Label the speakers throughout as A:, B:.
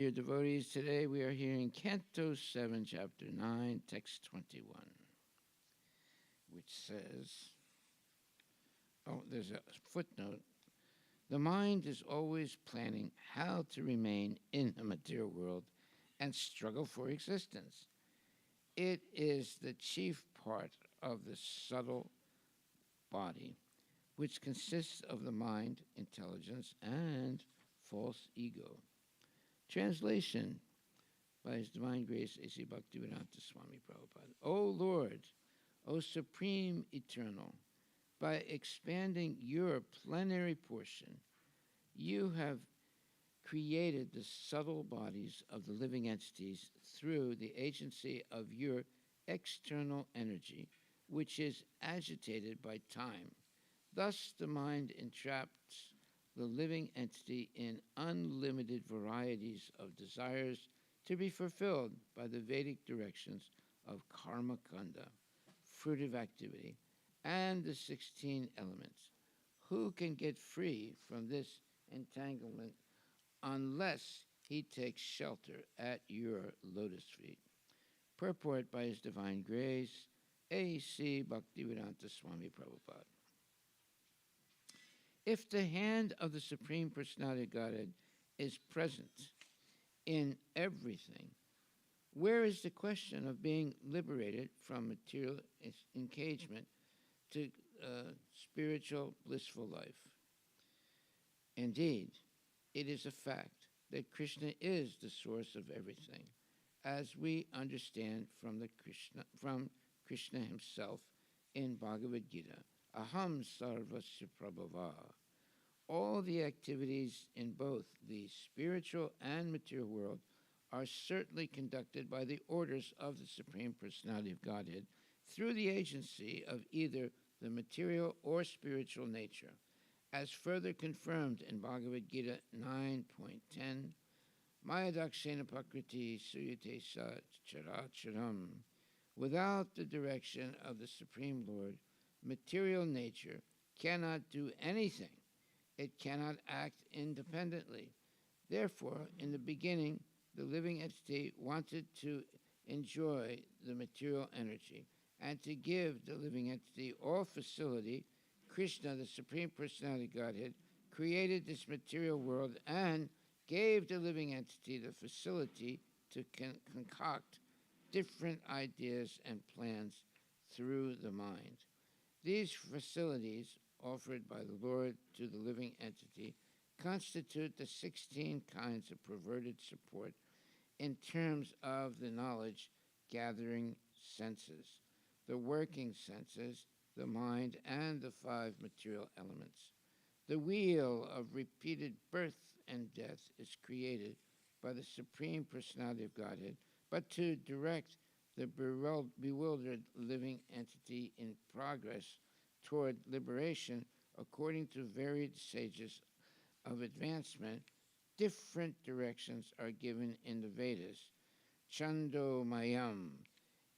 A: Dear devotees, today we are hearing Canto 7, Chapter 9, Text 21, which says, there's a footnote. The mind is always planning how to remain in the material world and struggle for existence. It is the chief part of the subtle body, which consists of the mind, intelligence, and false ego. Translation by His Divine Grace, A.C. Bhaktivedanta Swami Prabhupada. O Lord, O Supreme Eternal, by expanding your plenary portion, you have created the subtle bodies of the living entities through the agency of your external energy, which is agitated by time. Thus, the mind entraps the living entity in unlimited varieties of desires to be fulfilled by the Vedic directions of karma kanda, fruitive activity, and the 16 elements. Who can get free from this entanglement unless he takes shelter at your lotus feet? Purport by His Divine Grace, A.C. Bhaktivedanta Swami Prabhupada. If the hand of the Supreme Personality of Godhead is present in everything, where is the question of being liberated from material engagement to spiritual blissful life? Indeed, it is a fact that Krishna is the source of everything, as we understand from Krishna himself in Bhagavad Gita. Aham sarvasya prabhava. All the activities in both the spiritual and material world are certainly conducted by the orders of the Supreme Personality of Godhead through the agency of either the material or spiritual nature, as further confirmed in Bhagavad Gita 9.10, Mayadakshena Pakriti Suyate Sa Characharam. Without the direction of the Supreme Lord, material nature cannot do anything. It cannot act independently. Therefore, in the beginning, the living entity wanted to enjoy the material energy and to give the living entity all facility. Krishna, the Supreme Personality of Godhead, created this material world and gave the living entity the facility to concoct different ideas and plans through the mind. These facilities offered by the Lord to the living entity constitute the 16 kinds of perverted support in terms of the knowledge-gathering senses, the working senses, the mind, and the 5 material elements. The wheel of repeated birth and death is created by the Supreme Personality of Godhead, but to direct the bewildered living entity in progress toward liberation, according to varied stages of advancement, different directions are given in the Vedas. Chando Mayam.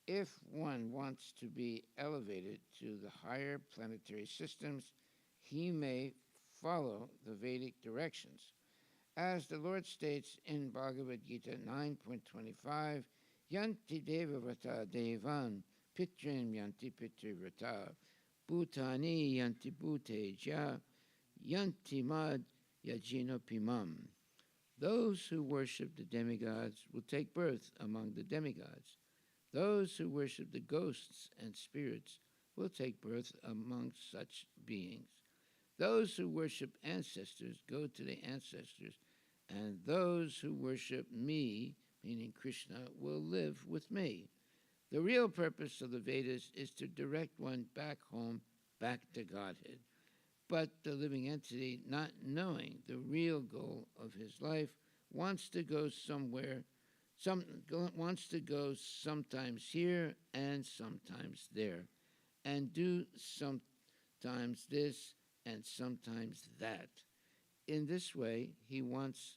A: If one wants to be elevated to the higher planetary systems, he may follow the Vedic directions. As the Lord states in Bhagavad Gita 9.25, Yanti Devavata Devan Pitrim Yanti Pitrivrata Bhutani Yanti Bhuteja Yanti Mad Yajino Pimam. Those who worship the demigods will take birth among the demigods. Those who worship the ghosts and spirits will take birth among such beings. Those who worship ancestors go to the ancestors, and those who worship me, meaning Krishna, will live with me. The real purpose of the Vedas is to direct one back home, back to Godhead. But the living entity, not knowing the real goal of his life, wants to go sometimes here and sometimes there, and do sometimes this and sometimes that. In this way, he wanders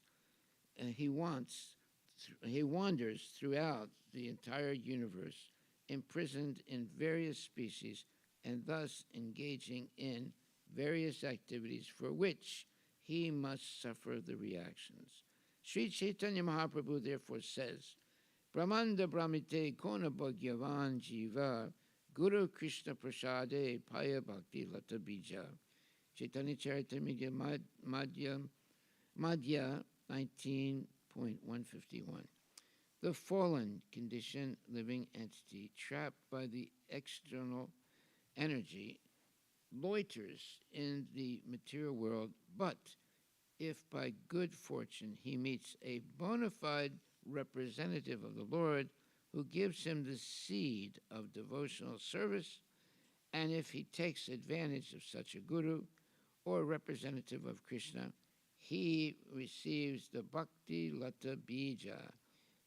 A: throughout the entire universe, imprisoned in various species, and thus engaging in various activities for which he must suffer the reactions. Sri Chaitanya Mahaprabhu therefore says, Brahmanda Brahmite Kona Bhagyavan Jiva Guru Krishna Prasade Paya Bhakti Lata Bija. Chaitanya Charitamrita Madhya 19.151. The fallen conditioned living entity trapped by the external energy loiters in the material world, but if by good fortune he meets a bona fide representative of the Lord who gives him the seed of devotional service, and if he takes advantage of such a guru or representative of Krishna, he receives the Bhakti Lata Bija,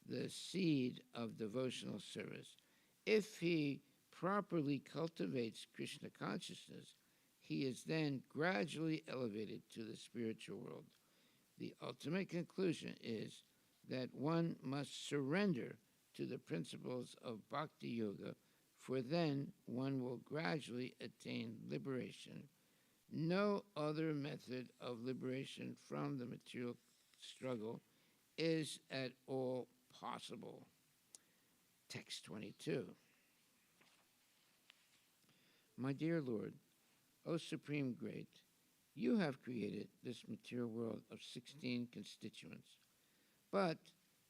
A: the seed of devotional service. If he properly cultivates Krishna consciousness, he is then gradually elevated to the spiritual world. The ultimate conclusion is that one must surrender to the principles of Bhakti Yoga, for then one will gradually attain liberation. No other method of liberation from the material struggle is at all possible. Text 22. My dear Lord, O Supreme Great, you have created this material world of 16 constituents, but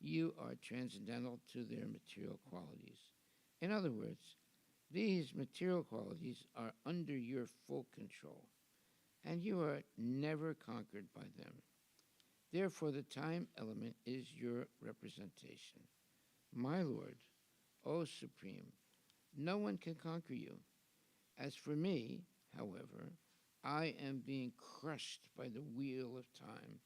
A: you are transcendental to their material qualities. In other words, these material qualities are under your full control, and you are never conquered by them. Therefore, the time element is your representation. My Lord, O Supreme, no one can conquer you. As for me, however, I am being crushed by the wheel of time,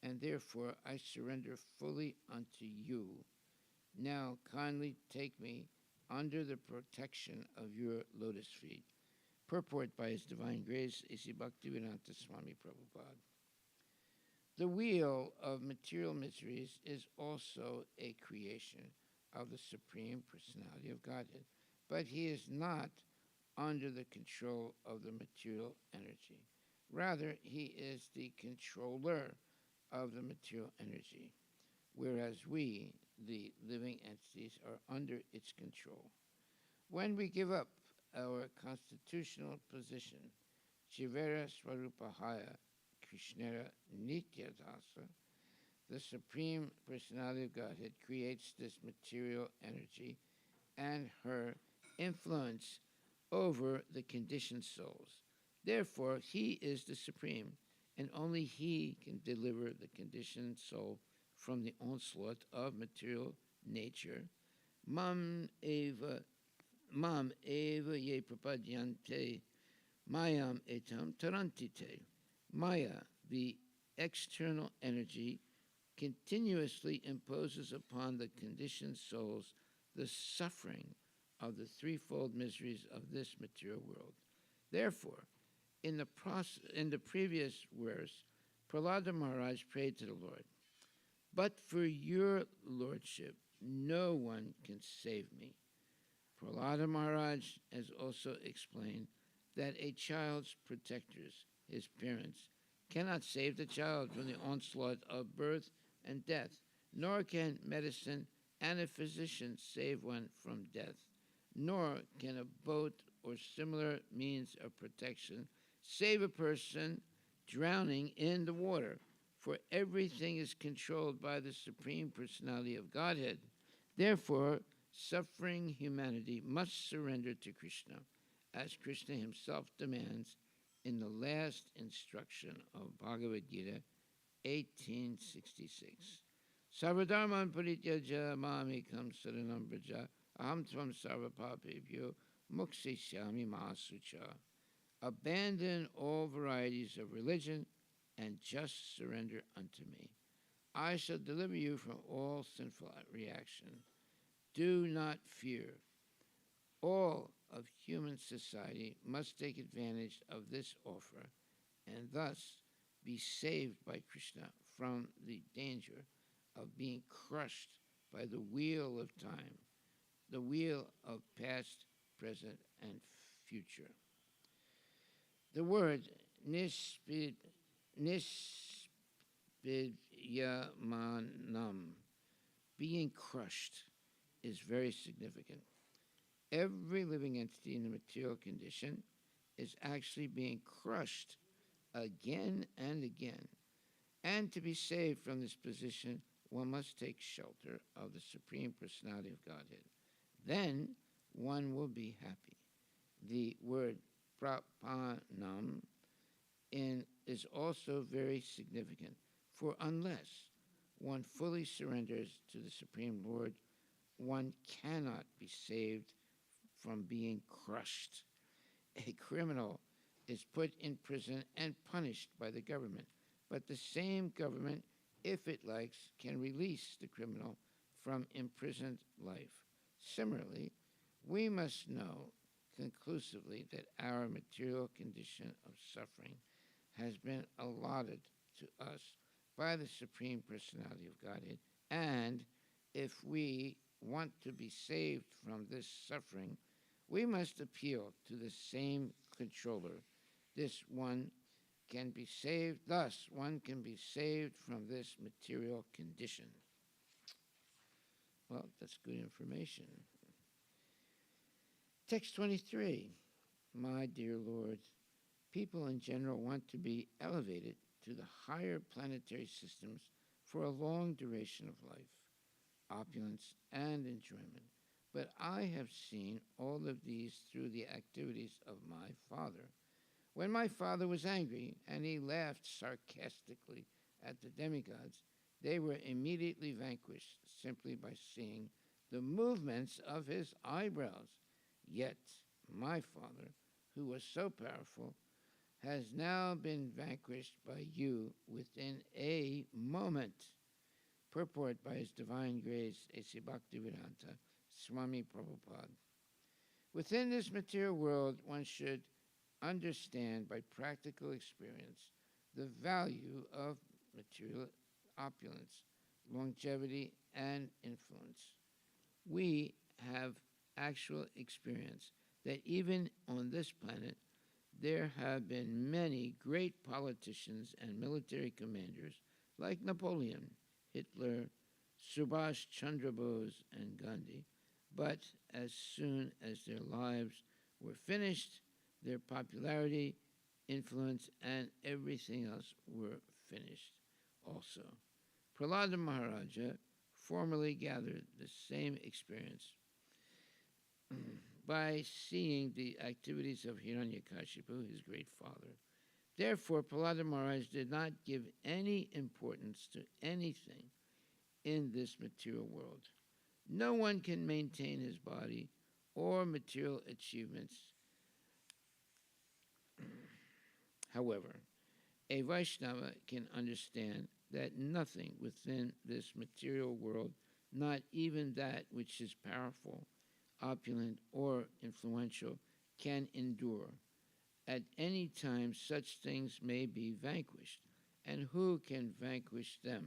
A: and therefore I surrender fully unto you. Now kindly take me under the protection of your lotus feet. Purport by His Divine Grace, A.C. Bhaktivedanta Swami Prabhupada. The wheel of material miseries is also a creation of the Supreme Personality of Godhead, but He is not under the control of the material energy. Rather, He is the controller of the material energy, whereas we, the living entities, are under its control. When we give up our constitutional position, Jivera Swarupahaya Krishnera Nityadasa, the Supreme Personality of Godhead creates this material energy and her influence over the conditioned souls. Therefore, He is the Supreme, and only He can deliver the conditioned soul from the onslaught of material nature. Mam eva ye prapadyante mayam etam tarantite. Maya, the external energy, continuously imposes upon the conditioned souls the suffering of the threefold miseries of this material world. Therefore, in the previous verse, Prahlada Maharaj prayed to the Lord, "But for your lordship, no one can save me." Prahlada Maharaj has also explained that a child's protectors, his parents, cannot save the child from the onslaught of birth and death, nor can medicine and a physician save one from death, nor can a boat or similar means of protection save a person drowning in the water, for everything is controlled by the Supreme Personality of Godhead. Therefore, suffering humanity must surrender to Krishna, as Krishna Himself demands in the last instruction of Bhagavad Gita 1866. Sarvadharman parityaja mamekam saranam braja aham tvam sarvapapebhyo muksishyami mahasucha. Abandon all varieties of religion and just surrender unto me. I shall deliver you from all sinful reaction. Do not fear. All of human society must take advantage of this offer and thus be saved by Krishna from the danger of being crushed by the wheel of time, the wheel of past, present, and future. The word vidyamanam. Being crushed is very significant. Every living entity in the material condition is actually being crushed again and again. And to be saved from this position, one must take shelter of the Supreme Personality of Godhead. Then one will be happy. The word prapanam is also very significant, for unless one fully surrenders to the Supreme Lord, one cannot be saved from being crushed. A criminal is put in prison and punished by the government, but the same government, if it likes, can release the criminal from imprisoned life. Similarly, we must know conclusively that our material condition of suffering has been allotted to us by the Supreme Personality of Godhead, and if we want to be saved from this suffering, we must appeal to the same controller. This one can be saved, thus one can be saved from this material condition. Well, that's good information. Text 23. My dear Lord, people in general want to be elevated to the higher planetary systems for a long duration of life, opulence, and enjoyment. But I have seen all of these through the activities of my father. When my father was angry and he laughed sarcastically at the demigods, they were immediately vanquished simply by seeing the movements of his eyebrows. Yet my father, who was so powerful, has now been vanquished by you within a moment. Purport by His Divine Grace, A.C. Bhaktivedanta Swami Prabhupada. Within this material world, one should understand by practical experience the value of material opulence, longevity, and influence. We have actual experience that even on this planet, there have been many great politicians and military commanders like Napoleon, Hitler, Subhash Chandra Bose, and Gandhi, but as soon as their lives were finished, their popularity, influence, and everything else were finished also. Prahlada Maharaja formerly gathered the same experience by seeing the activities of Hiranyakashipu, his great father. Therefore, Prahlada Maharaj did not give any importance to anything in this material world. No one can maintain his body or material achievements. However, a Vaishnava can understand that nothing within this material world, not even that which is powerful, opulent, or influential, can endure. At any time, such things may be vanquished. And who can vanquish them?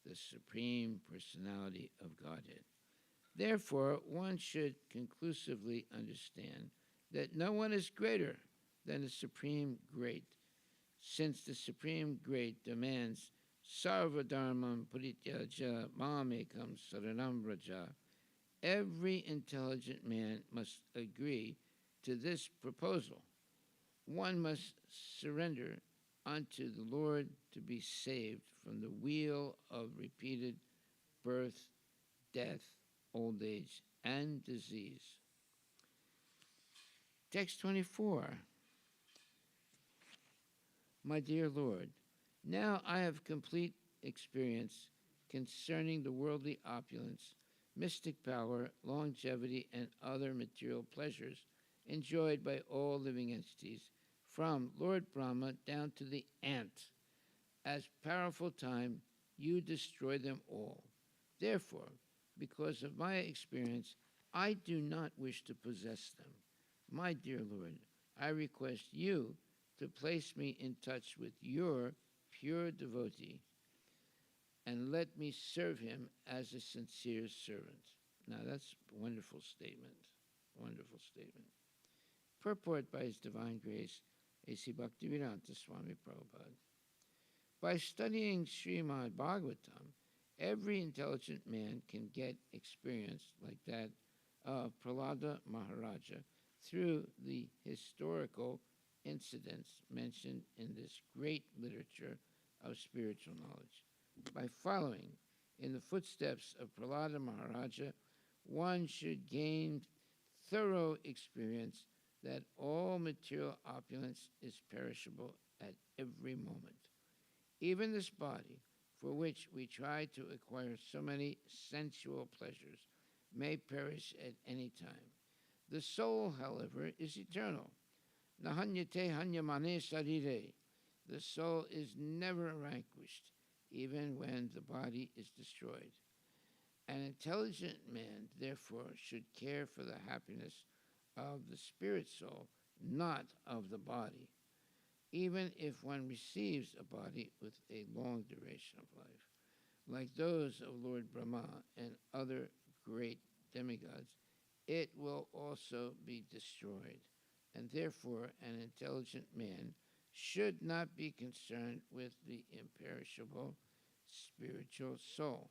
A: The Supreme Personality of Godhead. Therefore, one should conclusively understand that no one is greater than the Supreme Great, since the Supreme Great demands Sarva Dharmam Parityaja Mamekam Saranam Vraja. Every intelligent man must agree to this proposal. One must surrender unto the Lord to be saved from the wheel of repeated birth, death, old age, and disease. Text 24. My dear Lord, now I have complete experience concerning the worldly opulence, mystic power, longevity, and other material pleasures enjoyed by all living entities, from Lord Brahma down to the ant. As powerful time, you destroy them all. Therefore, because of my experience, I do not wish to possess them. My dear Lord, I request you to place me in touch with your pure devotee and let me serve him as a sincere servant. Now that's a wonderful statement. Wonderful statement. Purport by His Divine Grace, A.C. Bhaktivedanta Swami Prabhupada. By studying Srimad Bhagavatam, every intelligent man can get experience like that of Prahlada Maharaja through the historical incidents mentioned in this great literature of spiritual knowledge. By following in the footsteps of Prahlada Maharaja, one should gain thorough experience that all material opulence is perishable at every moment. Even this body, for which we try to acquire so many sensual pleasures, may perish at any time. The soul, however, is eternal. Nahanyate hanyamane sarire. The soul is never vanquished, even when the body is destroyed. An intelligent man, therefore, should care for the happiness of the spirit soul, not of the body, even if one receives a body with a long duration of life. Like those of Lord Brahma and other great demigods, it will also be destroyed, and therefore an intelligent man should not be concerned with the imperishable spiritual soul.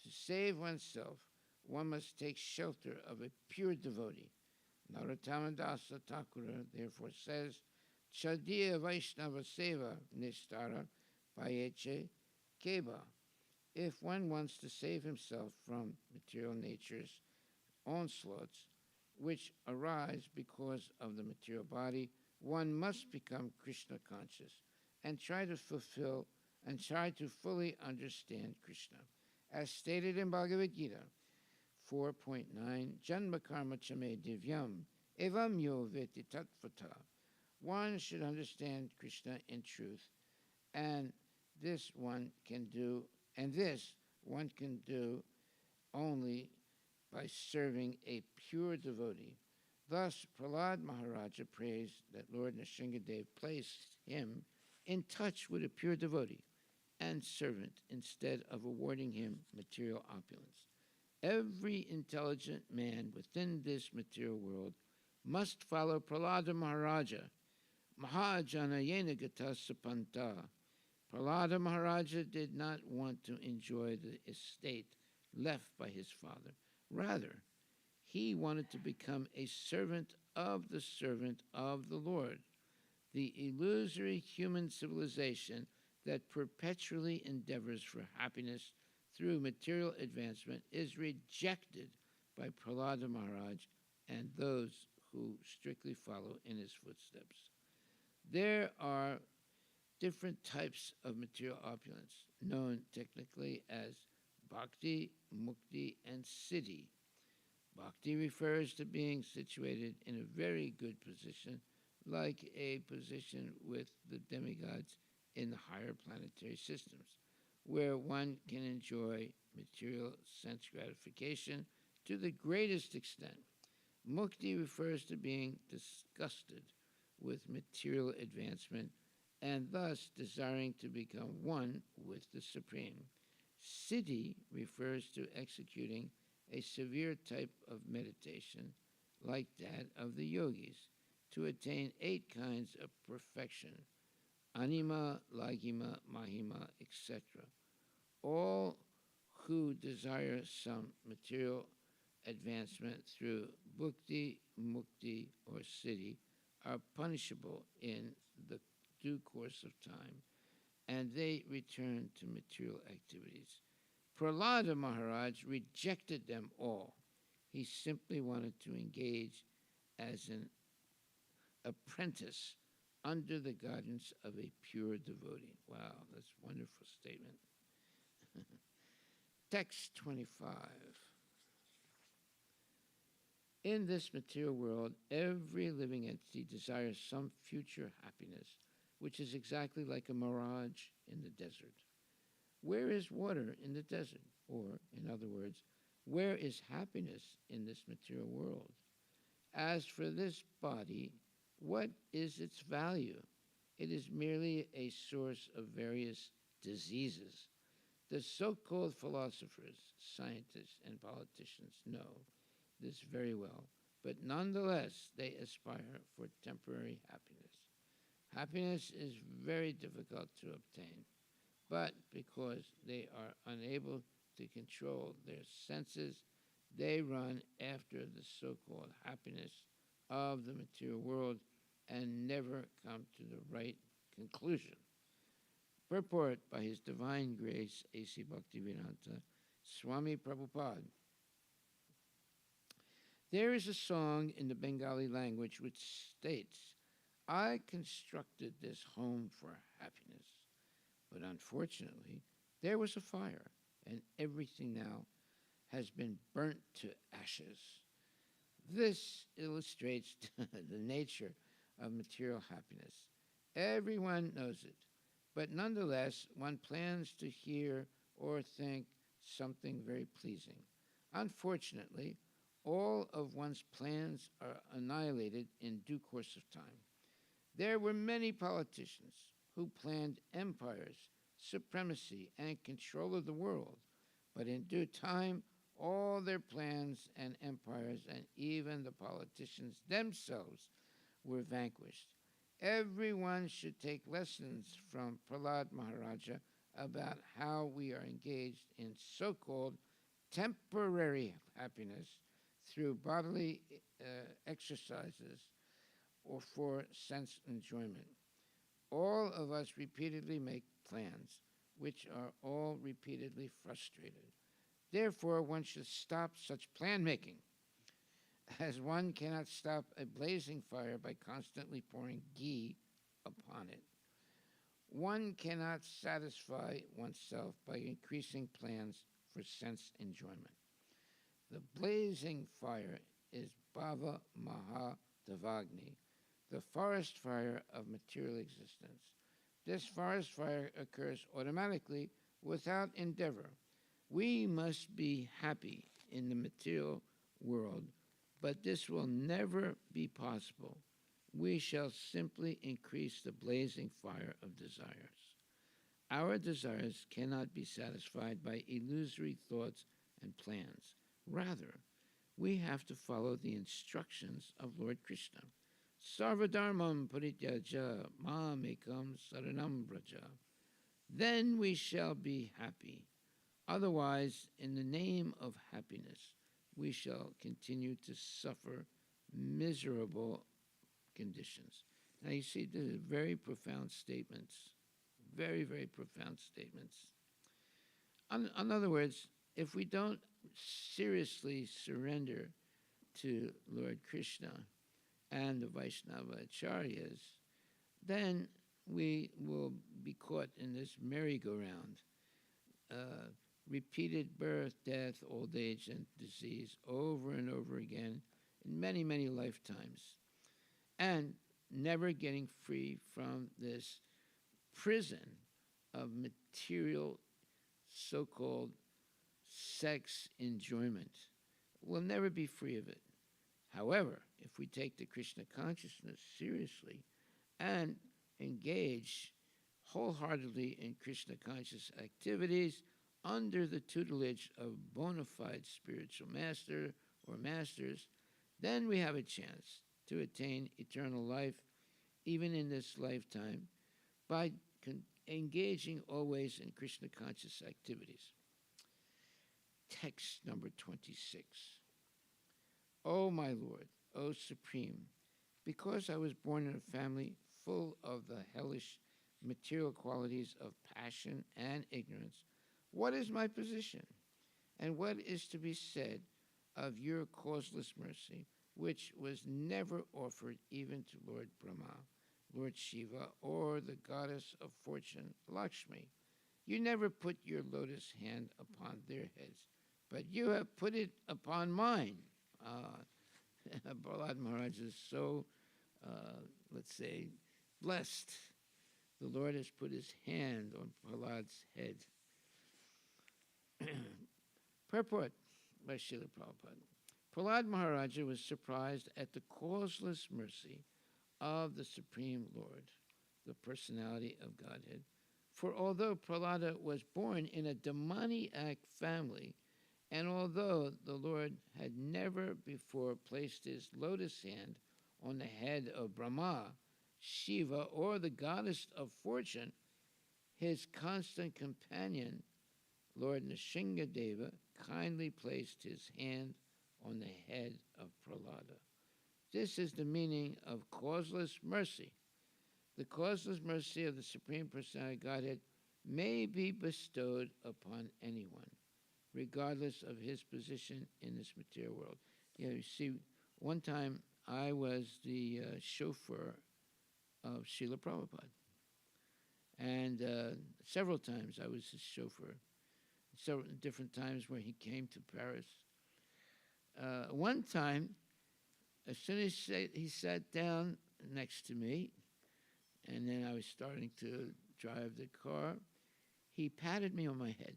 A: To save oneself, one must take shelter of a pure devotee. Narottama Dasa Thakura therefore says, Chadiya Vaishnava Seva Nishtara Payeche Keba. If one wants to save himself from material nature's onslaughts, which arise because of the material body, one must become Krishna conscious and try to fully understand Krishna. As stated in Bhagavad Gita 4.9, Janma Karma Chame Divyam Evam Yo Veti Tatvata. One should understand Krishna in truth, and this one can do only by serving a pure devotee. Thus, Prahlad Maharaja prays that Lord Nrsingadev place him in touch with a pure devotee and servant instead of awarding him material opulence. Every intelligent man within this material world must follow Prahlada Maharaja. Mahajana Yenagata Sapanta. Prahlada Maharaja did not want to enjoy the estate left by his father. Rather, he wanted to become a servant of the Lord. The illusory human civilization that perpetually endeavors for happiness through material advancement is rejected by Prahlada Maharaj and those who strictly follow in his footsteps. There are different types of material opulence, known technically as bhakti, mukti, and siddhi. Bhakti refers to being situated in a very good position, like a position with the demigods in the higher planetary systems, where one can enjoy material sense gratification to the greatest extent. Mukti refers to being disgusted with material advancement and thus desiring to become one with the Supreme. Siddhi refers to executing a severe type of meditation like that of the yogis to attain 8 kinds of perfection, anima, lagima, mahima, etc. All who desire some material advancement through bhukti, mukti, or siddhi are punishable in the due course of time, and they return to material activities. Prahlada Maharaj rejected them all. He simply wanted to engage as an apprentice under the guidance of a pure devotee. Wow, that's a wonderful statement. Text 25. In this material world, every living entity desires some future happiness, which is exactly like a mirage in the desert. Where is water in the desert? Or, in other words, where is happiness in this material world? As for this body, what is its value? It is merely a source of various diseases. The so-called philosophers, scientists, and politicians know this very well, but nonetheless they aspire for temporary happiness. Happiness is very difficult to obtain. but because they are unable to control their senses, they run after the so called happiness of the material world and never come to the right conclusion. Purport by His Divine Grace A.C. Bhaktivedanta Swami Prabhupada. There is a song in the Bengali language which states, I constructed this home for happiness, but unfortunately, there was a fire, and everything now has been burnt to ashes. This illustrates the nature of material happiness. Everyone knows it, but nonetheless, one plans to hear or think something very pleasing. Unfortunately, all of one's plans are annihilated in due course of time. There were many politicians who planned empires, supremacy, and control of the world, but in due time, all their plans and empires and even the politicians themselves were vanquished. Everyone should take lessons from Prahlad Maharaja about how we are engaged in so-called temporary happiness through bodily exercises or for sense enjoyment. All of us repeatedly make plans, which are all repeatedly frustrated. Therefore, one should stop such plan making, as one cannot stop a blazing fire by constantly pouring ghee upon it. One cannot satisfy oneself by increasing plans for sense enjoyment. The blazing fire is Bhava Mahadavagni, the forest fire of material existence. This forest fire occurs automatically without endeavor. We must be happy in the material world, but this will never be possible. We shall simply increase the blazing fire of desires. Our desires cannot be satisfied by illusory thoughts and plans. Rather, we have to follow the instructions of Lord Krishna. Sarvadharmam parityaja mam ekam saranam braja. Then we shall be happy. Otherwise, in the name of happiness, we shall continue to suffer miserable conditions. Now you see, these are very profound statements. Very, very profound statements. In other words, if we don't seriously surrender to Lord Krishna and the Vaishnava Acharyas, then we will be caught in this merry-go-round. Repeated birth, death, old age, and disease over and over again in many, many lifetimes. And never getting free from this prison of material so-called sex enjoyment. We'll never be free of it. However, if we take the Krishna consciousness seriously and engage wholeheartedly in Krishna conscious activities under the tutelage of bona fide spiritual master or masters, then we have a chance to attain eternal life even in this lifetime by engaging always in Krishna conscious activities. Text number 26. O my Lord, O Supreme, because I was born in a family full of the hellish material qualities of passion and ignorance, what is my position? And what is to be said of your causeless mercy, which was never offered even to Lord Brahma, Lord Shiva, or the goddess of fortune, Lakshmi? You never put your lotus hand upon their heads, but you have put it upon mine. Prahlad Maharaj is so, let's say, blessed. The Lord has put his hand on Prahlad's head. Purport by Srila Prabhupada. Prahlad Maharaja was surprised at the causeless mercy of the Supreme Lord, the personality of Godhead. For although Prahlada was born in a demoniac family, and although the Lord had never before placed his lotus hand on the head of Brahma, Shiva, or the goddess of fortune, His constant companion, Lord Nrsingadeva, kindly placed his hand on the head of Prahlada. This is the meaning of causeless mercy. The causeless mercy of the Supreme Personality of Godhead may be bestowed upon anyone, regardless of his position in this material world. You see, one time I was the chauffeur of Srila Prabhupada. And several times I was his chauffeur. Several different times where he came to Paris. One time, as soon as he sat down next to me, and then I was starting to drive the car, he patted me on my head.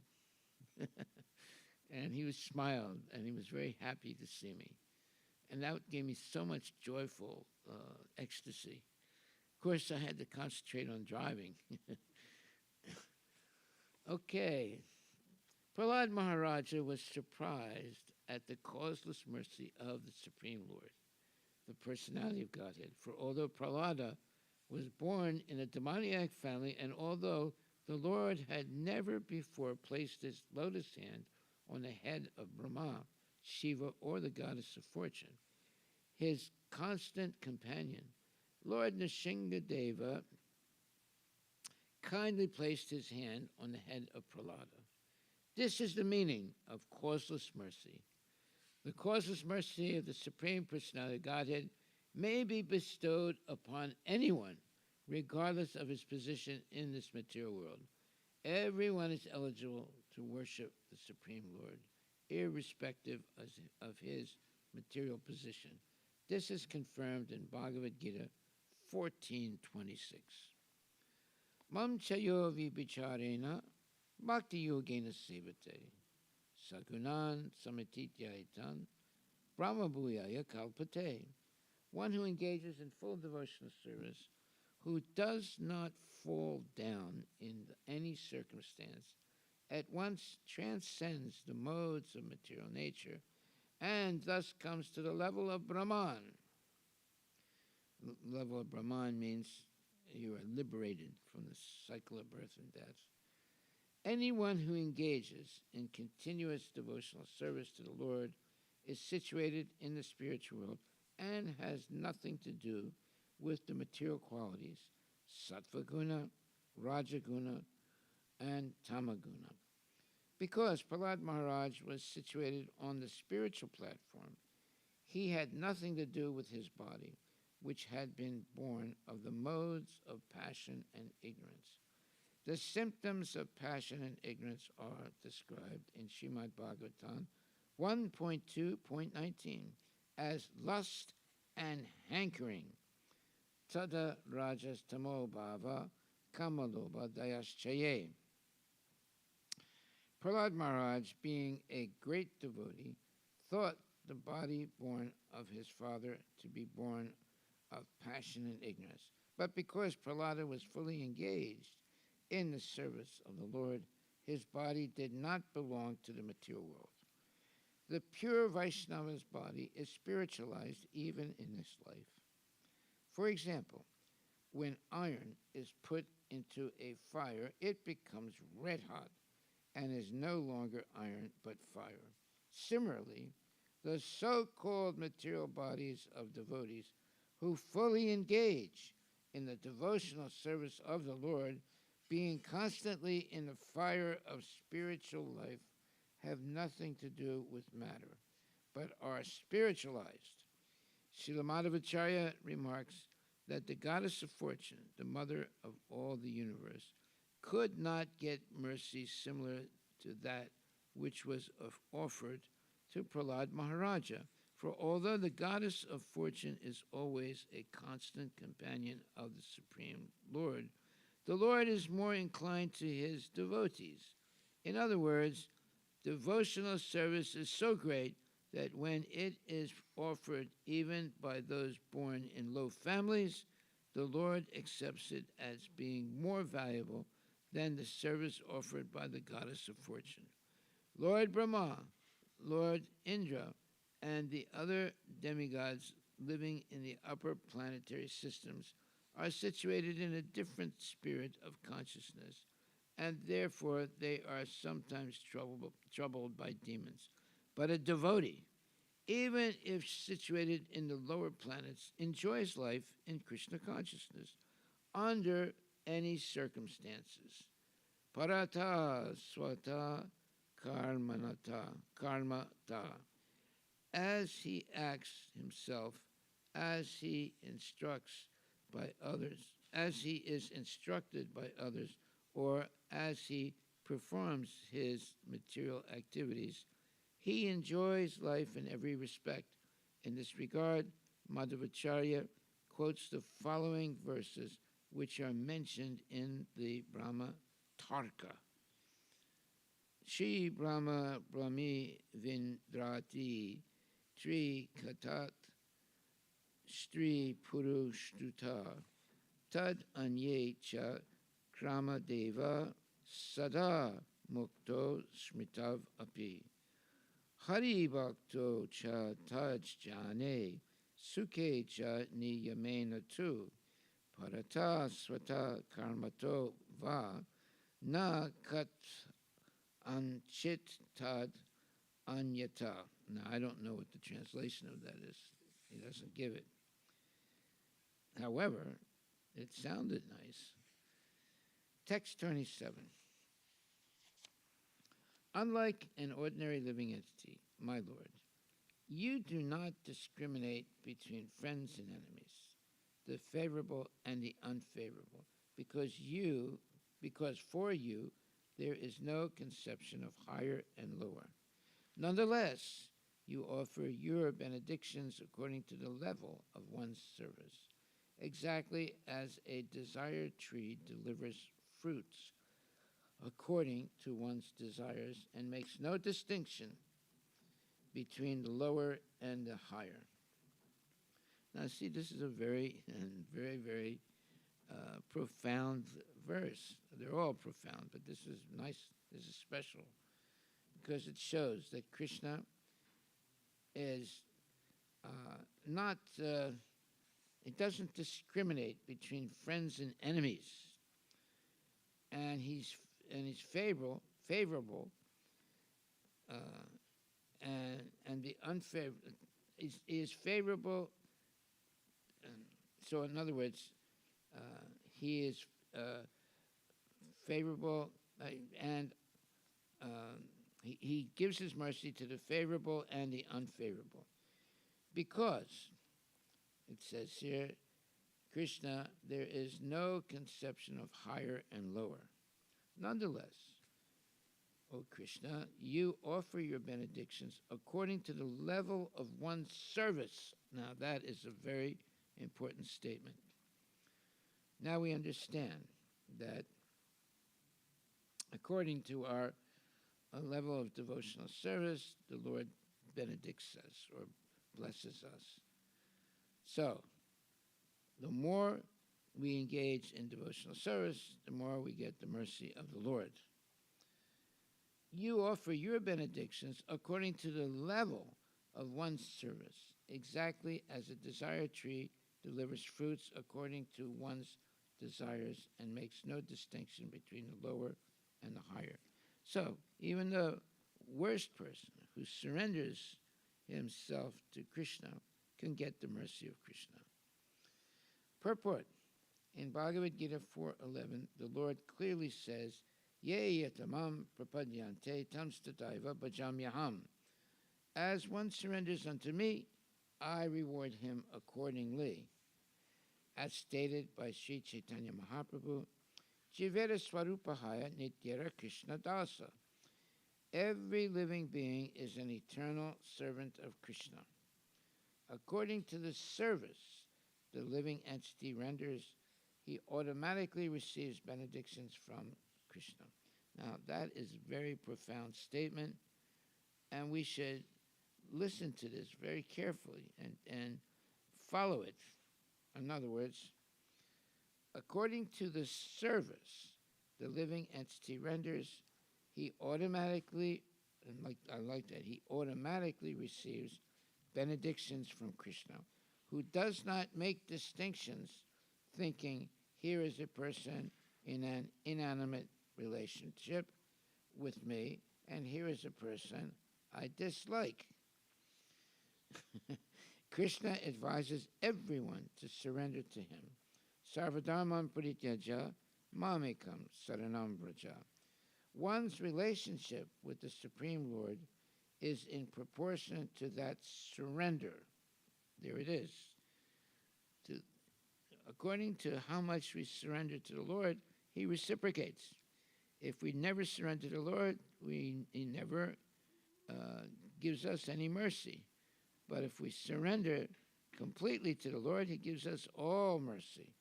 A: And he was smiled, and he was very happy to see me. And that gave me so much joyful ecstasy. Of course, I had to concentrate on driving. Okay. Prahlad Maharaja was surprised at the causeless mercy of the Supreme Lord, the personality of Godhead. For although Prahlada was born in a demoniac family, and although the Lord had never before placed his lotus hand on the head of Brahma, Shiva, or the goddess of fortune, his constant companion, Lord Nrsingadeva, kindly placed his hand on the head of Prahlada. This is the meaning of causeless mercy. The causeless mercy of the Supreme Personality of Godhead may be bestowed upon anyone, regardless of his position in this material world. Everyone is eligible to worship the Supreme Lord, irrespective of his material position. This is confirmed in Bhagavad Gita 14:26. Mam chayo vibicharena bhakti yogena sevate sagunan samatityaitan brahma bhuyaya kalpate. One who engages in full devotional service, who does not fall down in any circumstance, at once transcends the modes of material nature and thus comes to the level of Brahman. Level of Brahman means you are liberated from the cycle of birth and death. Anyone who engages in continuous devotional service to the Lord is situated in the spiritual world and has nothing to do with the material qualities, sattva guna, rajaguna, and tamaguna. Because Prahlad Maharaj was situated on the spiritual platform, he had nothing to do with his body, which had been born of the modes of passion and ignorance. The symptoms of passion and ignorance are described in Srimad Bhagavatam 1.2.19 as lust and hankering. Tada rajas tamo bhava kamaloba dayaschaye. Prahlad Maharaj, being a great devotee, thought the body born of his father to be born of passion and ignorance. But because Prahlada was fully engaged in the service of the Lord, his body did not belong to the material world. The pure Vaishnava's body is spiritualized even in this life. For example, when iron is put into a fire, it becomes red hot and is no longer iron but fire. Similarly, the so-called material bodies of devotees who fully engage in the devotional service of the Lord, being constantly in the fire of spiritual life, have nothing to do with matter, but are spiritualized. Srila Madhvacharya remarks that the goddess of fortune, the mother of all the universe, could not get mercy similar to that which was offered to Prahlad Maharaja. For although the goddess of fortune is always a constant companion of the Supreme Lord, the Lord is more inclined to his devotees. In other words, devotional service is so great that when it is offered even by those born in low families, the Lord accepts it as being more valuable than the service offered by the goddess of fortune. Lord Brahma, Lord Indra, and the other demigods living in the upper planetary systems are situated in a different spirit of consciousness and therefore they are sometimes troubled by demons. But a devotee, even if situated in the lower planets, enjoys life in Krishna consciousness under any circumstances. Parata swata karmata, as he acts himself, as he instructs by others, as he is instructed by others, or as he performs his material activities, he enjoys life in every respect. In this regard, Madhvacharya quotes the following verses, which are mentioned in the Brahma Tarka. Shri Brahma Brahmi Vindrati Tri Katat Stri Purushtuta Tad Anye Cha Krama Deva Sada Mukto Smritav Api Hari Bhakto Cha Taj Jane Sukhe Cha Niyamena Tu Parata Swata Karmato Va Na Kat Anchit Tad Anyata. Now, I don't know what the translation of that is. He doesn't give it. However, it sounded nice. Text 27. Unlike an ordinary living entity, my Lord, you do not discriminate between friends and enemies, the favorable and the unfavorable, because for you there is no conception of higher and lower. Nonetheless, you offer your benedictions according to the level of one's service, exactly as a desired tree delivers fruits according to one's desires and makes no distinction between the lower and the higher. Now, see, this is a very, very profound verse. They're all profound, but this is nice. This is special because it shows that Krishna is not. It doesn't discriminate between friends and enemies, and he's favorable, and the unfavorable is favorable. So, in other words, he is favorable, and he gives his mercy to the favorable and the unfavorable. Because, it says here, Krishna, there is no conception of higher and lower. Nonetheless, O Krishna, you offer your benedictions according to the level of one's service. Now, that is a very important statement. Now we understand that according to our level of devotional service, the Lord benedicts us or blesses us. So, the more we engage in devotional service, the more we get the mercy of the Lord. You offer your benedictions according to the level of one's service, exactly as a desired tree delivers fruits according to one's desires and makes no distinction between the lower and the higher. So, even the worst person who surrenders himself to Krishna can get the mercy of Krishna. Purport. In Bhagavad Gita 4:11, the Lord clearly says, Ye yatamam prapadyante tamstataiva bhajamyaham. As one surrenders unto me, I reward him accordingly. As stated by Sri Chaitanya Mahaprabhu, Jivera Swarupahaya Nityara Krishna Dasa. Every living being is an eternal servant of Krishna. According to the service the living entity renders, he automatically receives benedictions from Krishna. Now, that is a very profound statement, and we should listen to this very carefully and follow it. In other words, according to the service the living entity renders, he automatically, and I like that, he automatically receives benedictions from Krishna, who does not make distinctions, thinking here is a person in an inanimate relationship with me, and here is a person I dislike. Krishna advises everyone to surrender to him. Sarvadharman parityaja mamekam saranam vraja. One's relationship with the Supreme Lord is in proportion to that surrender. There it is. According to how much we surrender to the Lord, he reciprocates. If we never surrender to the Lord, he never gives us any mercy. But if we surrender completely to the Lord, he gives us all mercy.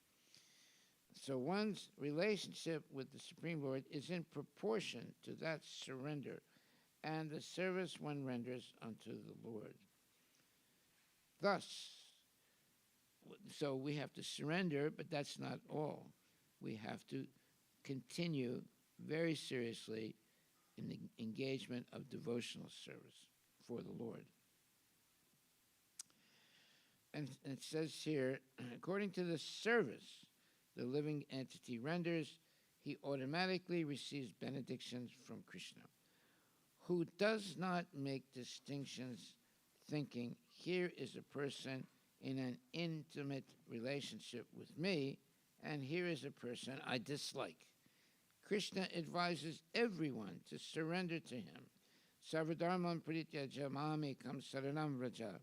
A: So one's relationship with the Supreme Lord is in proportion to that surrender and the service one renders unto the Lord. Thus, so we have to surrender, but that's not all. We have to continue very seriously in the engagement of devotional service for the Lord. And it says here, according to the service the living entity renders, he automatically receives benedictions from Krishna, who does not make distinctions, thinking, here is a person in an intimate relationship with me, and here is a person I dislike. Krishna advises everyone to surrender to him. Sarvadharman parityaja mamekam saranam vraja.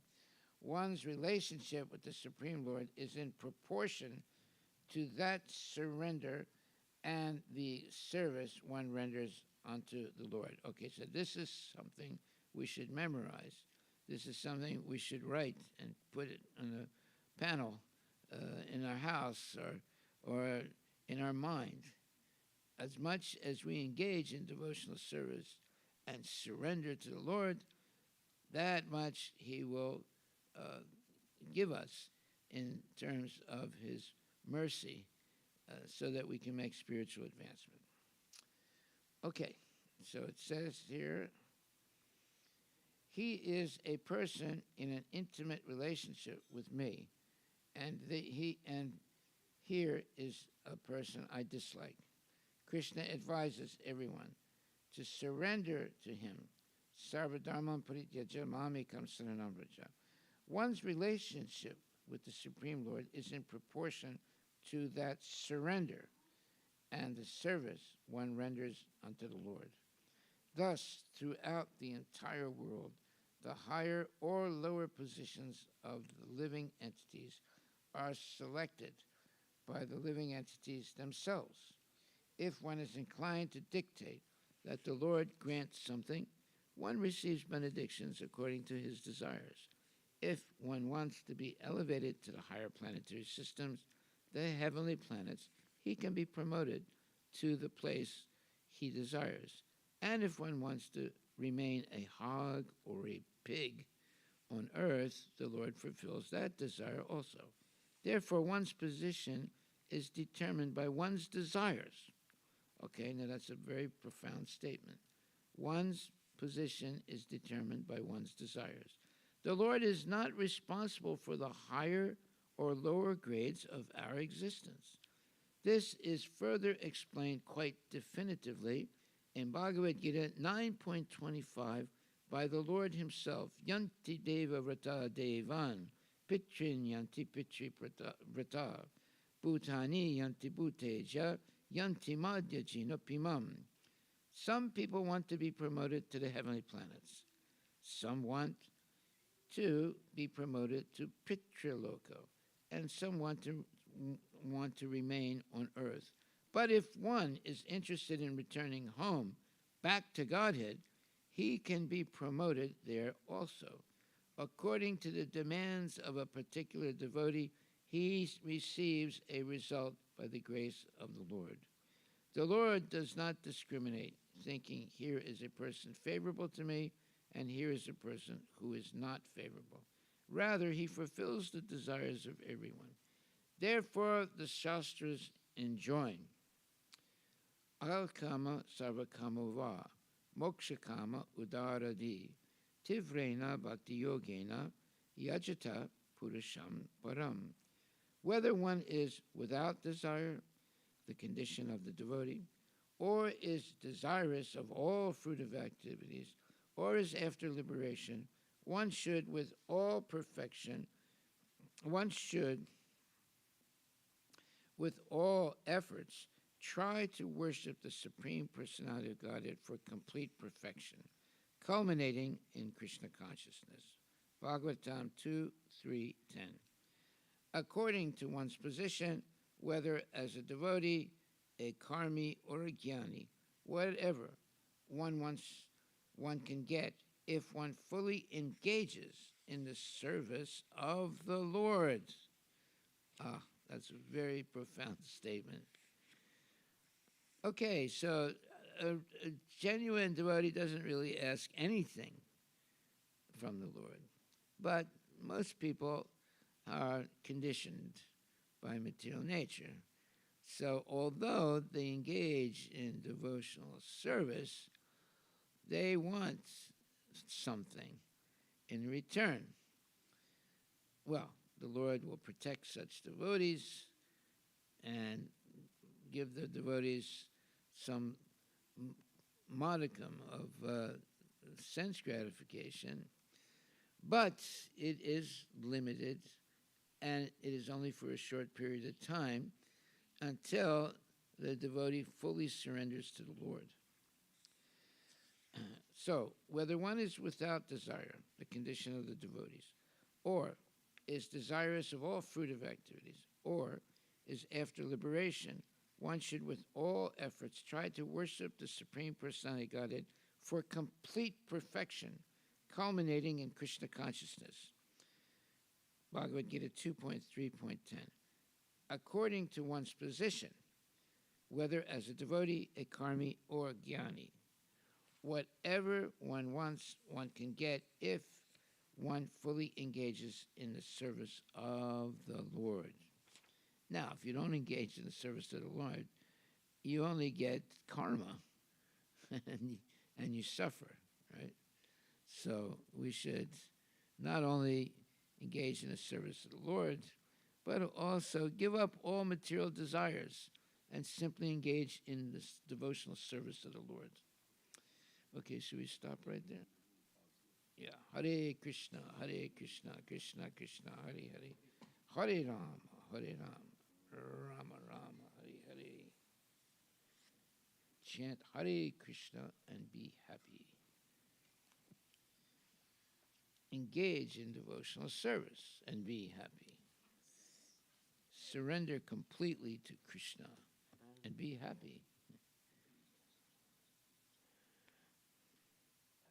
A: One's relationship with the Supreme Lord is in proportion to that surrender and the service one renders unto the Lord. Okay, so this is something we should memorize. This is something we should write and put it on a panel in our house or in our mind. As much as we engage in devotional service and surrender to the Lord, that much he will give us in terms of his mercy so that we can make spiritual advancement. Okay, so it says here, he is a person in an intimate relationship with me, and here is a person I dislike. Krishna advises everyone to surrender to him. Sarvadharman parityaja mamekam saranam vraja. One's relationship with the Supreme Lord is in proportion to that surrender and the service one renders unto the Lord. Thus, throughout the entire world, the higher or lower positions of the living entities are selected by the living entities themselves. If one is inclined to dictate that the Lord grants something, one receives benedictions according to his desires. If one wants to be elevated to the higher planetary systems, the heavenly planets, he can be promoted to the place he desires. And if one wants to remain a hog or a pig on earth, the Lord fulfills that desire also. Therefore, one's position is determined by one's desires. Okay, now that's a very profound statement. One's position is determined by one's desires. The Lord is not responsible for the higher or lower grades of our existence. This is further explained quite definitively in Bhagavad Gita 9.25 by the Lord himself. Yanti deva vrata devan, pitrin yanti pitri vrata, bhutani yanti bhuteja, yanti madhya jina pimam. Some people want to be promoted to the heavenly planets. Some want to be promoted to Pitraloka, and some want to remain on earth. But if one is interested in returning home, back to Godhead, he can be promoted there also. According to the demands of a particular devotee, he receives a result by the grace of the Lord. The Lord does not discriminate, thinking, here is a person favorable to me, and here is a person who is not favorable. Rather, he fulfills the desires of everyone. Therefore, the Shastras enjoin, Al-kama sarvakama va, mokshakama udaradi, tivrena bhakti yogena, yajata purusham param. Whether one is without desire, the condition of the devotee, or is desirous of all fruitive activities, or is after liberation, one should, with all perfection, one should, with all efforts, try to worship the Supreme Personality of Godhead for complete perfection, culminating in Krishna consciousness. Bhagavatam 2:3-10. According to one's position, whether as a devotee, a karmi, or a jnani, whatever one can get if one fully engages in the service of the Lord. Ah, that's a very profound statement. Okay, so a genuine devotee doesn't really ask anything from the Lord, but most people are conditioned by material nature. So although they engage in devotional service, they want something in return. Well, the Lord will protect such devotees and give the devotees some modicum of sense gratification, but it is limited, and it is only for a short period of time until the devotee fully surrenders to the Lord. So, whether one is without desire, the condition of the devotees, or is desirous of all fruitive activities, or is after liberation, one should with all efforts try to worship the Supreme Personality of Godhead for complete perfection, culminating in Krishna consciousness. Bhagavad Gita 2.3.10. According to one's position, whether as a devotee, a karmi, or a jnani, whatever one wants, one can get if one fully engages in the service of the Lord. Now, if you don't engage in the service of the Lord, you only get karma, and you suffer, right? So we should not only engage in the service of the Lord, but also give up all material desires and simply engage in this devotional service of the Lord. Okay, should we stop right there? Yeah. Hare Krishna, Krishna Krishna, Hare Hare. Hare Rama, Rama Rama, Hare Hare. Chant Hare Krishna and be happy. Engage in devotional service and be happy. Surrender completely to Krishna and be happy.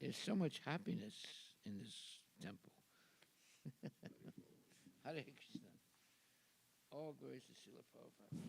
A: There's so much happiness in this temple. Hare Krishna. All glories to Srila Prabhupada.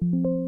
B: you.